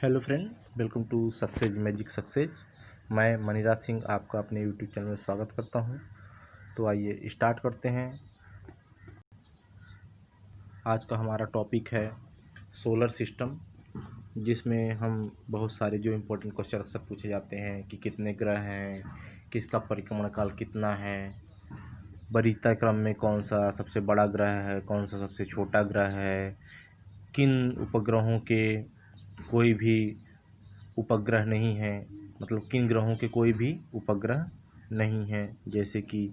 Hello friend, welcome to success magic success. मैं मनीराज सिंह आपका अपने यूट्यूब चैनल में स्वागत करता हूं। तो आइए स्टार्ट करते हैं। आज का हमारा टॉपिक है सोलर सिस्टम, जिसमें हम बहुत सारे जो इम्पोर्टेंट क्वेश्चन अक्सर पूछे जाते हैं कि कितने ग्रह हैं, किसका परिक्रमण काल कितना है, वरीयता क्रम में कौन सा सबसे बड़ा ग्रह है, कौन सा सबसे छोटा ग्रह है, किन उपग्रहों के कोई भी उपग्रह नहीं है, मतलब किन ग्रहों के कोई भी उपग्रह नहीं है, जैसे कि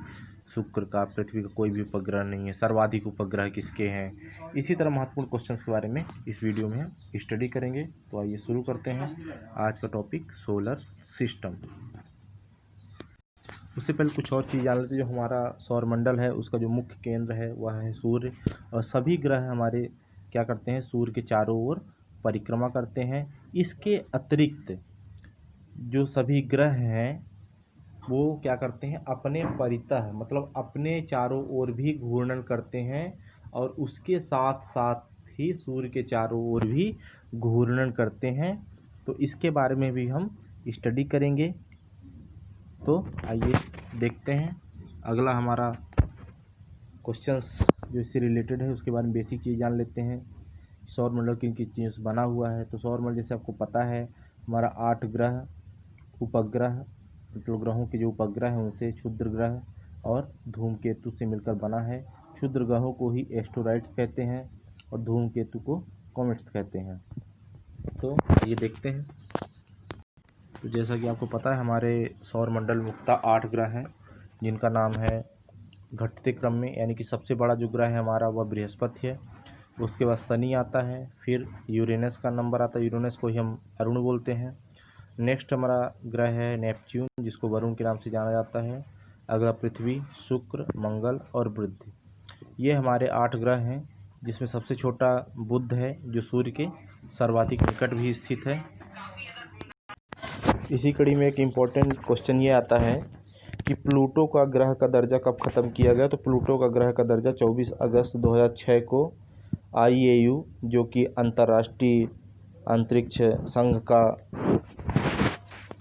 शुक्र का, पृथ्वी का कोई भी उपग्रह नहीं है, सर्वाधिक उपग्रह किसके हैं। इसी तरह महत्वपूर्ण क्वेश्चंस के बारे में इस वीडियो में हम स्टडी करेंगे। तो आइए शुरू करते हैं आज का टॉपिक सोलर सिस्टम। उससे पहले कुछ और चीज़ जान लेते हैं। जो हमारा सौरमंडल है उसका जो मुख्य केंद्र है वह है सूर्य, और सभी ग्रह हमारे क्या करते हैं, सूर्य के चारों ओर परिक्रमा करते हैं। इसके अतिरिक्त जो सभी ग्रह हैं वो क्या करते हैं, अपने परितः मतलब अपने चारों ओर भी घूर्णन करते हैं, और उसके साथ साथ ही सूर्य के चारों ओर भी घूर्णन करते हैं। तो इसके बारे में भी हम स्टडी करेंगे। तो आइए देखते हैं। अगला हमारा क्वेश्चंस जो इससे रिलेटेड है उसके बारे में बेसिक चीज़ जान लेते हैं। सौरमंडल किन किन चीज़ों से बना हुआ है। तो सौरमंडल जैसे आपको पता है हमारा 8 ग्रह उपग्रह, मतलब ग्रहों के जो उपग्रह हैं उनसे क्षुद्र ग्रह और धूमकेतु से मिलकर बना है। क्षुद्र ग्रहों को ही एस्टेरॉइड्स कहते हैं और धूमकेतु को कॉमेट्स कहते हैं। तो ये देखते हैं। तो जैसा कि आपको पता है हमारे सौरमंडल मुख्यतः 8 ग्रह हैं, जिनका नाम है घटते क्रम में, यानी कि सबसे बड़ा जो ग्रह है हमारा वह बृहस्पति है। उसके बाद शनि आता है, फिर यूरेनस का नंबर आता है, यूरेनस को ही हम अरुण बोलते हैं। नेक्स्ट हमारा ग्रह है नेपच्यून, जिसको वरुण के नाम से जाना जाता है। अगला पृथ्वी, शुक्र, मंगल और बुध। ये हमारे 8 ग्रह हैं, जिसमें सबसे छोटा बुध है जो सूर्य के सर्वाधिक निकट भी स्थित है। इसी कड़ी में एक इम्पोर्टेंट क्वेश्चन ये आता है कि प्लूटो का ग्रह का दर्जा कब ख़त्म किया गया। तो प्लूटो का ग्रह का दर्जा 24 अगस्त 2006 को IAU, जो कि अंतर्राष्ट्रीय अंतरिक्ष संघ का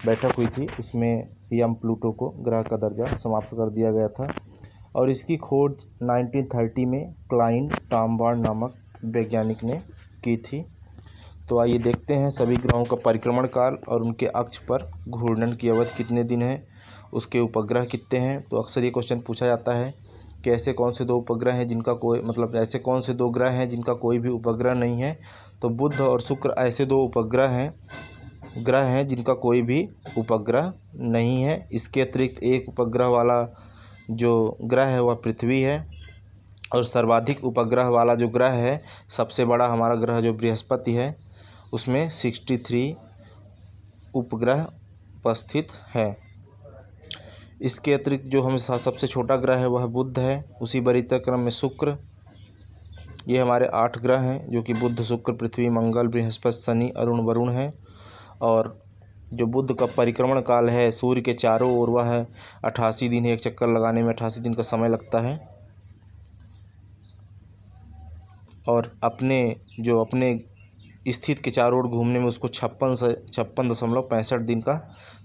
बैठक हुई थी, उसमें यम प्लूटो को ग्रह का दर्जा समाप्त कर दिया गया था। और इसकी खोज 1930 में क्लाइन टॉमबार्ड नामक वैज्ञानिक ने की थी। तो आइए देखते हैं सभी ग्रहों का परिक्रमण काल और उनके अक्ष पर घूर्णन की अवधि कितने दिन है, उसके उपग्रह कितने हैं। तो अक्सर ये क्वेश्चन पूछा जाता है कि ऐसे कौन से 2 उपग्रह हैं जिनका कोई, मतलब ऐसे कौन से 2 ग्रह हैं जिनका कोई भी उपग्रह नहीं है। तो बुध और शुक्र ऐसे 2 ग्रह हैं जिनका कोई भी उपग्रह नहीं है। इसके अतिरिक्त एक उपग्रह वाला जो ग्रह है वह पृथ्वी है, और सर्वाधिक उपग्रह वाला जो ग्रह है, सबसे बड़ा हमारा ग्रह जो बृहस्पति है, उसमें 63 उपग्रह उपस्थित है। इसके अतिरिक्त जो हम सबसे छोटा ग्रह है वह बुध है, उसी वरीयता क्रम में शुक्र। ये हमारे 8 ग्रह हैं जो कि बुध, शुक्र, पृथ्वी, मंगल, बृहस्पति, शनि, अरुण, वरुण है। और जो बुध का परिक्रमण काल है सूर्य के चारों ओर वह है 88 दिन है। एक चक्कर लगाने में 88 दिन का समय लगता है। और अपने स्थित के चारों ओर घूमने में उसको 56.65 दिन का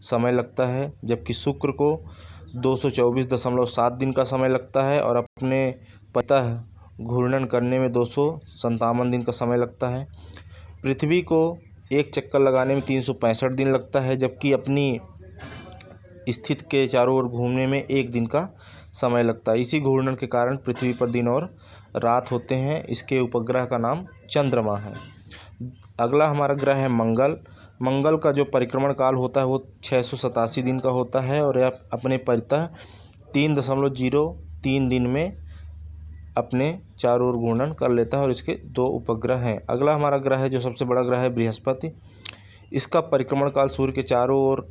समय लगता है, जबकि शुक्र को 224.7 दिन का समय लगता है, और अपने पतः घूर्णन करने में 257 दिन का समय लगता है। पृथ्वी को एक चक्कर लगाने में 365 दिन लगता है, जबकि अपनी स्थित के चारों ओर घूमने में 1 दिन का समय लगता है। इसी घूर्णन के कारण पृथ्वी पर दिन और रात होते हैं। इसके उपग्रह का नाम चंद्रमा है। अगला हमारा ग्रह है मंगल। मंगल का जो परिक्रमण काल होता है वो 687 दिन का होता है, और यह अपने परितः 3.03 दिन में अपने चारों ओर घूर्णन कर लेता है, और इसके 2 उपग्रह हैं। अगला हमारा ग्रह है जो सबसे बड़ा ग्रह है बृहस्पति। इसका परिक्रमण काल सूर्य के चारों ओर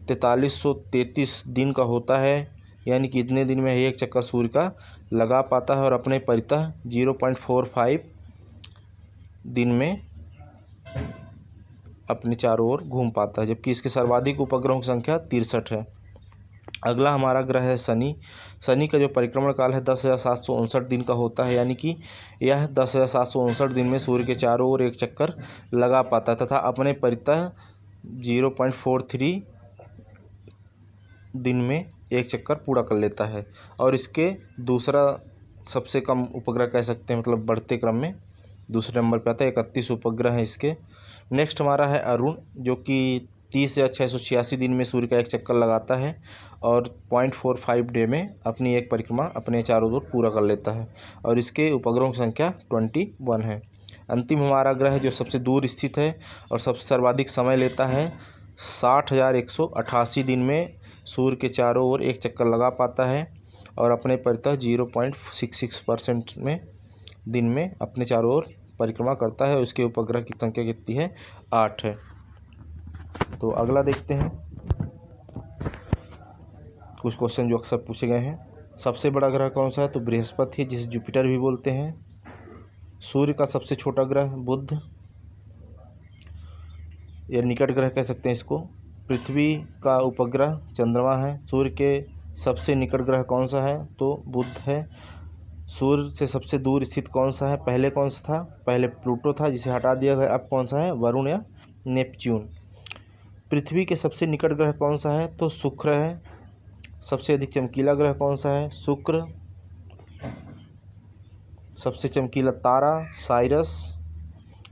4333 दिन का होता है, यानी कि इतने दिन में एक चक्कर सूर्य का लगा पाता है, और अपने परितः 0.45 दिन में अपने चारों ओर घूम पाता है, जबकि इसके सर्वाधिक उपग्रहों की संख्या 63 है। अगला हमारा ग्रह है शनि। शनि का जो परिक्रमण काल है 10,759 दिन का होता है, यानी कि यह 10,759 दिन में सूर्य के चारों ओर एक चक्कर लगा पाता है तथा अपने परितः 0.43 दिन में एक चक्कर पूरा कर लेता है। और इसके दूसरा सबसे कम उपग्रह कह सकते हैं, मतलब बढ़ते क्रम में दूसरे नंबर पर आता है। 31 उपग्रह है इसके। नेक्स्ट हमारा है अरुण, जो कि 30,686 दिन में सूर्य का एक चक्कर लगाता है और 0.45 डे में अपनी एक परिक्रमा अपने चारों ओर पूरा कर लेता है और इसके उपग्रहों की संख्या 21 है। अंतिम हमारा ग्रह जो सबसे दूर स्थित है और सबसे सर्वाधिक समय लेता है, 60,188 दिन में सूर्य के चारों ओर एक चक्कर लगा पाता है और अपने परितः 0.66% में दिन में अपने चारों ओर परिक्रमा करता है। उसके उपग्रह की संख्या कितनी है? 8 है। तो अगला देखते हैं कुछ क्वेश्चन जो अक्सर पूछे गए हैं। सबसे बड़ा ग्रह कौन सा है? तो बृहस्पति है, जिसे जुपिटर भी बोलते हैं। सूर्य का सबसे छोटा ग्रह बुध या निकट ग्रह कह सकते हैं इसको। पृथ्वी का उपग्रह चंद्रमा है। सूर्य के सबसे निकट ग्रह कौन सा है? तो बुध है। सूर्य से सबसे दूर स्थित कौन सा है? पहले कौन सा था? पहले प्लूटो था, जिसे हटा दिया गया। अब कौन सा है? वरुण या नेपच्यून। पृथ्वी के सबसे निकट ग्रह कौन सा है? तो शुक्र है। सबसे अधिक चमकीला ग्रह कौन सा है? शुक्र। सबसे चमकीला तारा साइरस।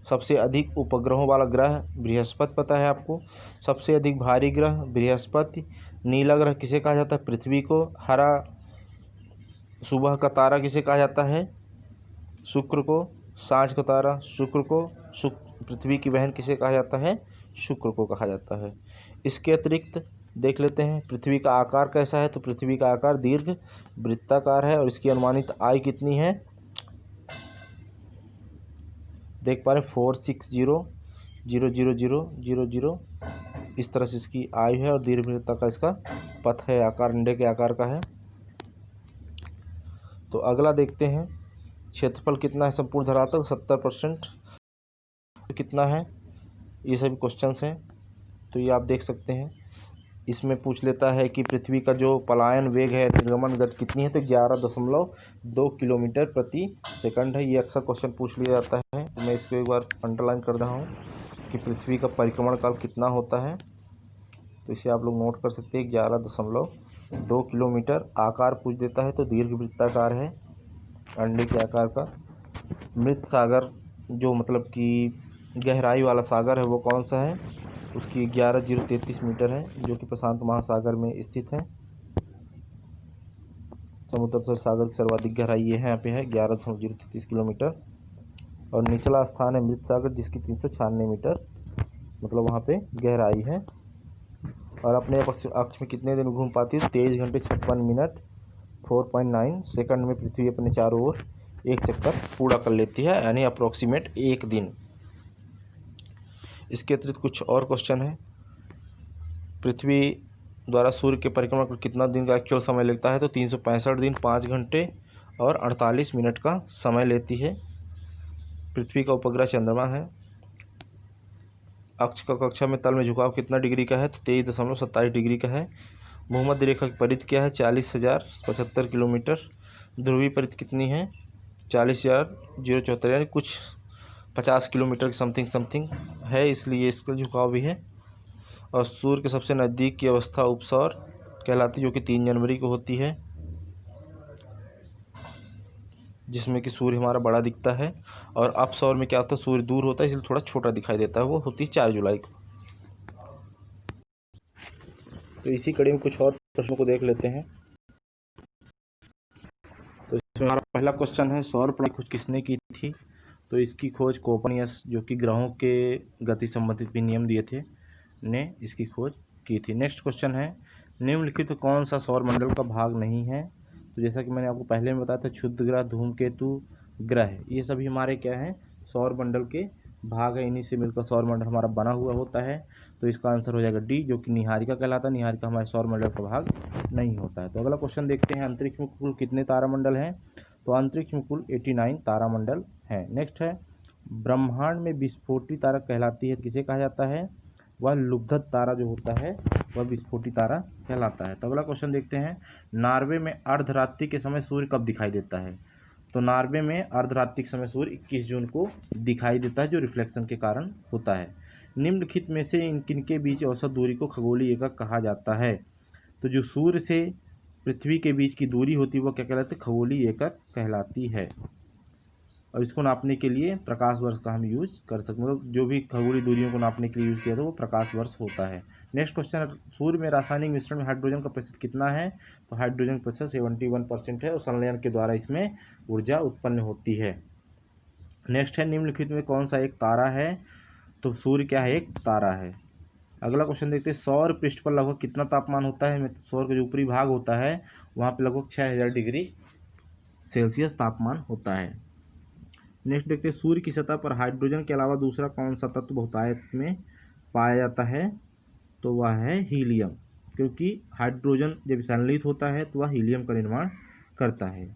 सबसे अधिक उपग्रहों वाला ग्रह बृहस्पति, पता है आपको। सबसे अधिक भारी ग्रह बृहस्पति। नीला ग्रह किसे कहा जाता है? पृथ्वी को। हरा सुबह का तारा किसे कहा जाता है? शुक्र को। सांझ का तारा शुक्र को। पृथ्वी की बहन किसे कहा जाता है? शुक्र को कहा जाता है। इसके अतिरिक्त देख लेते हैं पृथ्वी का आकार कैसा है। तो पृथ्वी का आकार दीर्घ वृत्ताकार है और इसकी अनुमानित आयु कितनी है? देख पा रहे 460,000,000 इस तरह से इसकी आयु है और दीर्घ वृत्ता का इसका पथ है, आकार अंडे के आकार का है। तो अगला देखते हैं क्षेत्रफल कितना है संपूर्ण धरातल? 70%। कितना है? ये सभी क्वेश्चंस हैं, तो ये आप देख सकते हैं। इसमें पूछ लेता है कि पृथ्वी का जो पलायन वेग है, निर्गमन गति कितनी है? तो 11.2 किलोमीटर प्रति सेकंड है। ये अक्सर क्वेश्चन पूछ लिया जाता है, तो मैं इसको एक बार अंडरलाइन कर रहा हूँ कि पृथ्वी का परिक्रमण काल कितना होता है। तो इसे आप लोग नोट कर सकते हैं, 11.2 किलोमीटर। आकार पूछ देता है तो दीर्घवृत्ताकार है, अंडे के आकार का। मृत सागर जो मतलब कि गहराई वाला सागर है वो कौन सा है? उसकी 11,033 मीटर है, जो कि प्रशांत महासागर में स्थित है। समुद्र तल सागर की सर्वाधिक गहराई ये है, यहाँ पे है 11,033 किलोमीटर। और निचला स्थान है मृत सागर, जिसकी 396 मीटर मतलब वहाँ पे गहराई है। और अपने अक्ष में कितने दिन घूम पाती है? 23 घंटे 56 मिनट 4.9 सेकंड में पृथ्वी अपने चारों ओर एक चक्कर पूरा कर लेती है, यानी अप्रोक्सीमेट एक दिन। इसके अतिरिक्त कुछ और क्वेश्चन है। पृथ्वी द्वारा सूर्य के परिक्रमा पर कितना दिन का एक्चुअल समय लगता है? तो 365 दिन 5 घंटे और 48 मिनट का समय लेती है। पृथ्वी का उपग्रह चंद्रमा है। अक्ष का कक्षा में तल में झुकाव कितना डिग्री का है? तो 23.27 डिग्री का है। भूमध्य रेखा की परिधि क्या है? 40,075 किलोमीटर। ध्रुवीय परिधि कितनी है? 40,074, यानी कुछ 50 किलोमीटर की समथिंग है, इसलिए इसका झुकाव भी है। और सूर्य के सबसे नज़दीक की अवस्था उपसौर कहलाती है, जो कि 3 जनवरी को होती है, जिसमें कि सूर्य हमारा बड़ा दिखता है। और अपसौर में क्या होता है? सूर्य दूर होता है, इसलिए थोड़ा छोटा दिखाई देता है, वो होती है 4 जुलाई को। तो इसी कड़ी में कुछ और प्रश्नों को देख लेते हैं। तो इसमें हमारा पहला क्वेश्चन है, सौर प्रणाली खोज किसने की थी? तो इसकी खोज कोपरनिकस, जो कि ग्रहों के गति संबंधित भी नियम दिए थे, ने इसकी खोज की थी। नेक्स्ट क्वेश्चन है, निम्नलिखित कौन सा सौर मंडल का भाग नहीं है? तो जैसा कि मैंने आपको पहले में बताया था, क्षुद्र ग्रह, धूमकेतु, ग्रह, ये सभी हमारे क्या हैं? सौर मंडल के भाग है। इन्हीं से मिलकर सौर मंडल हमारा बना हुआ होता है। तो इसका आंसर हो जाएगा डी, जो कि निहारिका कहलाता है। निहारिका हमारे सौर मंडल का भाग नहीं होता है। तो अगला क्वेश्चन देखते हैं, अंतरिक्ष में कुल कितने तारामंडल हैं? तो अंतरिक्ष में कुल 89 तारामंडल हैं। नेक्स्ट है, ब्रह्मांड में विस्फोटी तारा कहलाती है, किसे कहा जाता है? वह लुब्धक तारा जो होता है वह विस्फोटी तारा कहलाता है। तो अगला क्वेश्चन देखते हैं, नॉर्वे में अर्धरात्रि के समय सूर्य कब दिखाई देता है? तो नॉर्वे में अर्धरात्रि के समय सूर्य 21 जून को दिखाई देता है, जो रिफ्लेक्शन के कारण होता है। निम्नलिखित में से किनके बीच औसत दूरी को खगोलीय एकक कहा जाता है? तो जो सूर्य से पृथ्वी के बीच की दूरी होती है वह क्या कहलाती है? खगोलीय एकक कहलाती है। और इसको नापने के लिए प्रकाश वर्ष का हम यूज कर सकते, मतलब जो भी खगोलीय दूरियों को नापने के लिए यूज किया था वो प्रकाश वर्ष होता है। नेक्स्ट क्वेश्चन है, सूर्य में रासायनिक मिश्रण में हाइड्रोजन का प्रतिशत कितना है? तो हाइड्रोजन प्रतिशत 71% है और संलयन के द्वारा इसमें ऊर्जा उत्पन्न होती है। नेक्स्ट है, निम्नलिखित में कौन सा एक तारा है? तो सूर्य क्या है? एक तारा है। अगला क्वेश्चन देखते हैं, सौर पृष्ठ पर लगभग कितना तापमान होता है? सौर का जो ऊपरी भाग होता है वहाँ पे लगभग 6000 डिग्री सेल्सियस तापमान होता है। नेक्स्ट देखते हैं, सूर्य की सतह पर हाइड्रोजन के अलावा दूसरा कौन सा तत्व बहुतायत में पाया जाता है? तो वह है हीलियम, क्योंकि हाइड्रोजन जब संलित होता है तो वह हीलियम का निर्माण करता है।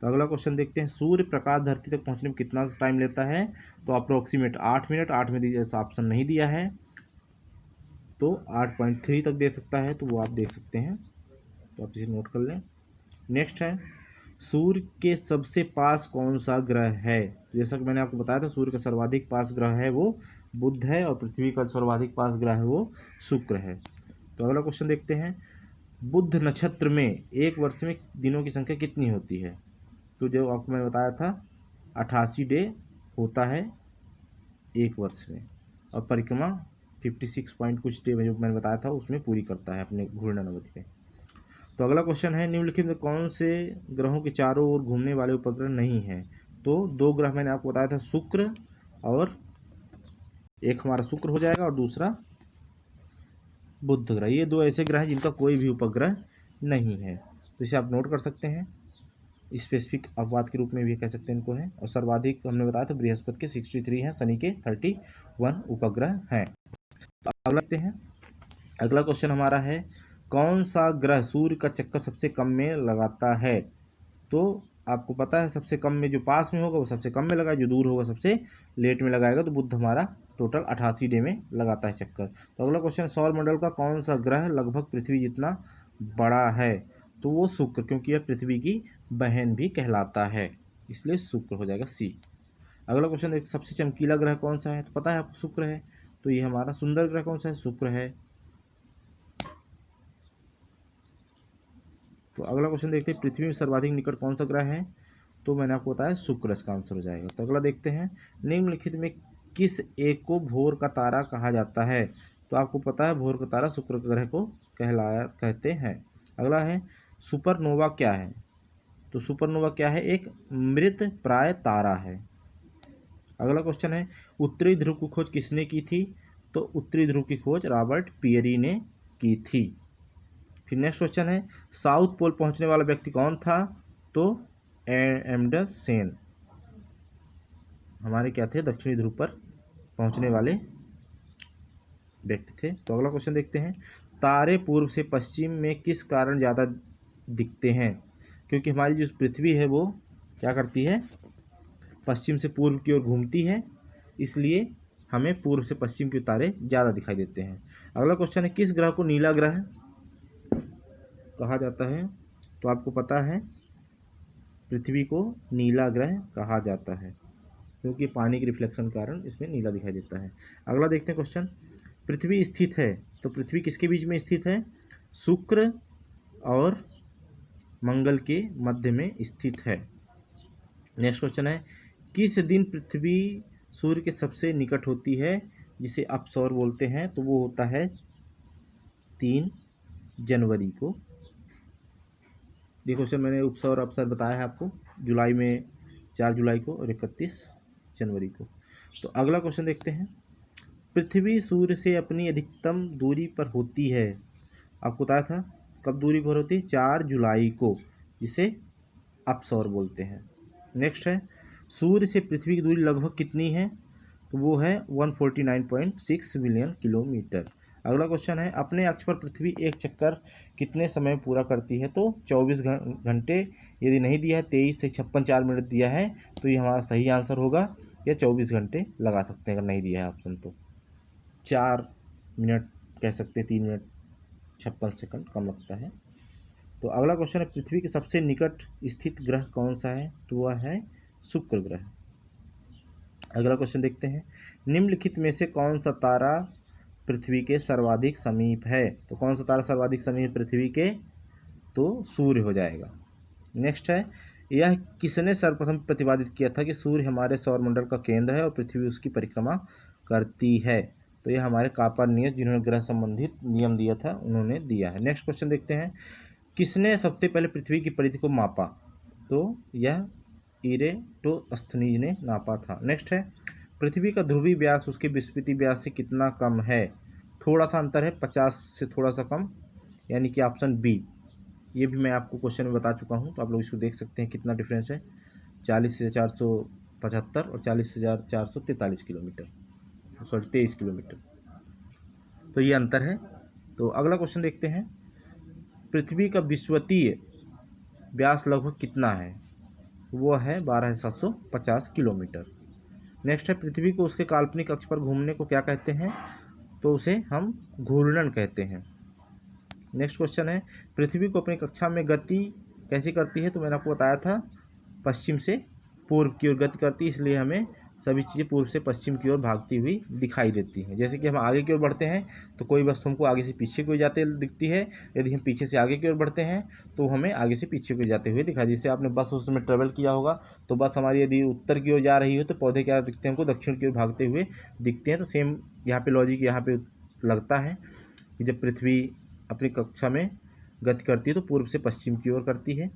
तो अगला क्वेश्चन देखते हैं, सूर्य प्रकाश धरती तक पहुंचने में कितना टाइम लेता है? तो अप्रोक्सीमेट 8 मिनट। 8 में ऐसा ऑप्शन नहीं दिया है, तो 8.3 तक दे सकता है, तो वो आप देख सकते हैं, तो आप इसे नोट कर लें। नेक्स्ट है, सूर्य के सबसे पास कौन सा ग्रह है? जैसा कि मैंने आपको बताया था, सूर्य का सर्वाधिक पास ग्रह है वो बुध है और पृथ्वी का सर्वाधिक पास ग्रह है वो शुक्र है। तो अगला क्वेश्चन देखते हैं, बुध नक्षत्र में एक वर्ष में दिनों की संख्या कितनी होती है? तो जो आपको मैंने बताया था 88 डे होता है एक वर्ष में, और परिक्रमा 56 पॉइंट कुछ डे में जो मैंने बताया था उसमें पूरी करता है अपने घूर्णन अवधि में। तो अगला क्वेश्चन है, निम्नलिखित में कौन से ग्रहों के चारों ओर घूमने वाले उपग्रह नहीं हैं? तो दो ग्रह मैंने आपको बताया था, शुक्र और एक हमारा शुक्र हो जाएगा और दूसरा बुध ग्रह। ये दो ऐसे ग्रह हैं जिनका कोई भी उपग्रह नहीं है, तो इसे आप नोट कर सकते हैं। स्पेसिफिक अपवाद के रूप में भी कह सकते हैं इनको है। और सर्वाधिक हमने बताया था बृहस्पति के 63 हैं, शनि के 31 उपग्रह हैं। तो अगला देखते हैं, अगला क्वेश्चन हमारा है, कौन सा ग्रह सूर्य का चक्कर सबसे कम में लगाता है? तो आपको पता है सबसे कम में जो पास में होगा वो सबसे कम में लगाए, जो दूर होगा सबसे लेट में लगाएगा। तो बुध हमारा टोटल 88 डे में लगाता है चक्कर। तो अगला क्वेश्चन, सौर मंडल का कौन सा ग्रह लगभग पृथ्वी जितना बड़ा है? तो वो शुक्र, क्योंकि यह पृथ्वी की बहन भी कहलाता है, इसलिए शुक्र हो जाएगा सी। अगला क्वेश्चन देखिए, सबसे चमकीला ग्रह कौन सा है? तो पता है आपको शुक्र है, तो ये हमारा सुंदर ग्रह कौन सा है? शुक्र है। तो अगला क्वेश्चन देखते हैं, पृथ्वी में सर्वाधिक निकट कौन सा ग्रह है? तो मैंने आपको बताया शुक्र इसका आंसर हो जाएगा। तो अगला देखते हैं, निम्नलिखित में किस एक को भोर का तारा कहा जाता है? तो आपको पता है भोर का तारा शुक्र ग्रह को कहते हैं। अगला है, सुपरनोवा क्या है? तो सुपरनोवा क्या है? एक मृत प्राय तारा है। अगला क्वेश्चन है, उत्तरी ध्रुव की खोज किसने की थी? तो उत्तरी ध्रुव की खोज रॉबर्ट पियरी ने की थी। फिर नेक्स्ट क्वेश्चन है, साउथ पोल पहुंचने वाला व्यक्ति कौन था? तो एमडस सेन हमारे क्या थे? दक्षिणी ध्रुव पर पहुंचने वाले व्यक्ति थे। तो अगला क्वेश्चन देखते हैं, तारे पूर्व से पश्चिम में किस कारण ज़्यादा दिखते हैं? क्योंकि हमारी जो पृथ्वी है वो क्या करती है? पश्चिम से पूर्व की ओर घूमती है, इसलिए हमें पूर्व से पश्चिम के तारे ज़्यादा दिखाई देते हैं। अगला क्वेश्चन है, किस ग्रह को नीला ग्रह कहा जाता है? तो आपको पता है पृथ्वी को नीला ग्रह कहा जाता है, क्योंकि पानी के रिफ्लेक्शन के कारण इसमें नीला दिखाई देता है। अगला देखते हैं क्वेश्चन, पृथ्वी स्थित है, तो पृथ्वी किसके बीच में स्थित है? शुक्र और मंगल के मध्य में स्थित है। नेक्स्ट क्वेश्चन है, किस दिन पृथ्वी सूर्य के सबसे निकट होती है, जिसे अपसौर बोलते हैं? तो वो होता है 3 जनवरी को। ये क्वेश्चन मैंने उपसौर अवसर बताया है आपको, जुलाई में 4 जुलाई को और 31 जनवरी को। तो अगला क्वेश्चन देखते हैं, पृथ्वी सूर्य से अपनी अधिकतम दूरी पर होती है, आपको बताया था कब दूरी पर होती है? 4 जुलाई को, जिसे अपसौर बोलते हैं। नेक्स्ट है, सूर्य से पृथ्वी की दूरी लगभग कितनी है? तो वो है 149.6 मिलियन किलोमीटर। अगला क्वेश्चन है, अपने अक्ष पर पृथ्वी एक चक्कर कितने समय में पूरा करती है? तो 24 घंटे। यदि नहीं दिया है 23 से 56 4 मिनट दिया है, तो ये हमारा सही आंसर होगा, या 24 घंटे लगा सकते हैं। अगर नहीं दिया है ऑप्शन तो 4 मिनट कह सकते हैं, 3 मिनट 56 सेकंड कम लगता है। तो अगला क्वेश्चन है, पृथ्वी के सबसे निकट स्थित ग्रह कौन सा है? तो वह है शुक्र ग्रह। अगला क्वेश्चन देखते हैं, निम्नलिखित में से कौन सा तारा पृथ्वी के सर्वाधिक समीप है? तो कौन सा तारा सर्वाधिक समीप पृथ्वी के? तो सूर्य हो जाएगा। नेक्स्ट है, यह किसने सर्वप्रथम प्रतिपादित किया था कि सूर्य हमारे सौरमंडल का केंद्र है और पृथ्वी उसकी परिक्रमा करती है? तो यह हमारे कापर्निकस, जिन्होंने ग्रह संबंधित नियम दिया था, उन्होंने दिया है। नेक्स्ट क्वेश्चन देखते हैं, किसने सबसे पहले पृथ्वी की परिधि को मापा? तो यह इरेटोस्थनीज ने नापा था। नेक्स्ट है, पृथ्वी का ध्रुवीय व्यास उसके विस्फीति व्यास से कितना कम है? थोड़ा सा अंतर है, 50 से थोड़ा सा कम, यानी कि ऑप्शन बी। ये भी मैं आपको क्वेश्चन में बता चुका हूँ, तो आप लोग इसको देख सकते हैं कितना डिफरेंस है, 40,475 और 40,443 किलोमीटर, सॉरी 23 किलोमीटर। तो ये अंतर है। तो अगला क्वेश्चन देखते हैं, पृथ्वी का विषुवतीय व्यास लगभग कितना है? वो है 12,750 किलोमीटर। नेक्स्ट है, पृथ्वी को उसके काल्पनिक अक्ष पर घूमने को क्या कहते हैं? तो उसे हम घूर्णन कहते हैं। नेक्स्ट क्वेश्चन है, पृथ्वी को अपनी कक्षा में गति कैसी करती है? तो मैंने आपको बताया था, पश्चिम से पूर्व की ओर गति करती है, इसलिए हमें सभी चीज़ें पूर्व से पश्चिम की ओर भागती हुई दिखाई देती हैं। जैसे कि हम आगे की ओर बढ़ते हैं तो कोई वस्तु हमको आगे से पीछे की ओर जाते दिखती है, यदि हम पीछे से आगे की ओर बढ़ते हैं तो हमें आगे से पीछे की ओर जाते हुए दिखाई। जैसे आपने बस उसमें ट्रेवल किया होगा, तो बस हमारी यदि उत्तर की ओर जा रही हो तो पौधे क्या दिखते हैं हमको? दक्षिण की ओर भागते हुए दिखते हैं। तो सेम यहाँ पे लॉजिक यहाँ पे लगता है कि जब पृथ्वी अपनी कक्षा में गति करती है तो पूर्व से पश्चिम की ओर करती है,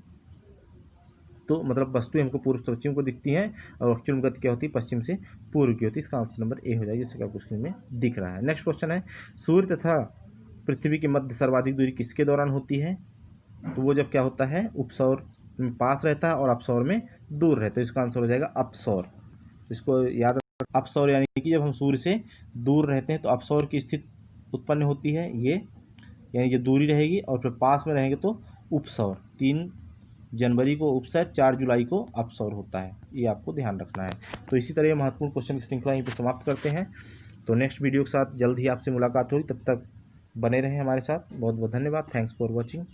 तो मतलब वस्तुएं हमको पूर्व से पश्चिम को दिखती हैं, और एक्चुअल में गति क्या होती है? पश्चिम से पूर्व की होती है। इसका ऑप्शन नंबर ए हो जाएगा, जैसे कि आपको स्क्रीन में दिख रहा है। नेक्स्ट क्वेश्चन है, सूर्य तथा पृथ्वी के मध्य सर्वाधिक दूरी किसके दौरान होती है? तो वो जब क्या होता है? उपसौर में पास रहता है और अपसौर में दूर रहता है। तो इसका आंसर हो जाएगा अपसौर। इसको याद रखना, अपसौर यानी कि जब हम सूर्य से दूर रहते हैं तो अपसौर की स्थिति उत्पन्न होती है, ये यानी जो दूरी रहेगी, और फिर पास में रहेंगे तो उपसौर। 3 जनवरी को उपसौर, 4 जुलाई को अपसौर होता है, ये आपको ध्यान रखना है। तो इसी तरह महत्वपूर्ण क्वेश्चन की श्रृंखला यहीं पर समाप्त करते हैं। तो नेक्स्ट वीडियो के साथ जल्द ही आपसे मुलाकात होगी, तब तक बने रहें हमारे साथ। बहुत बहुत धन्यवाद। Thanks for watching.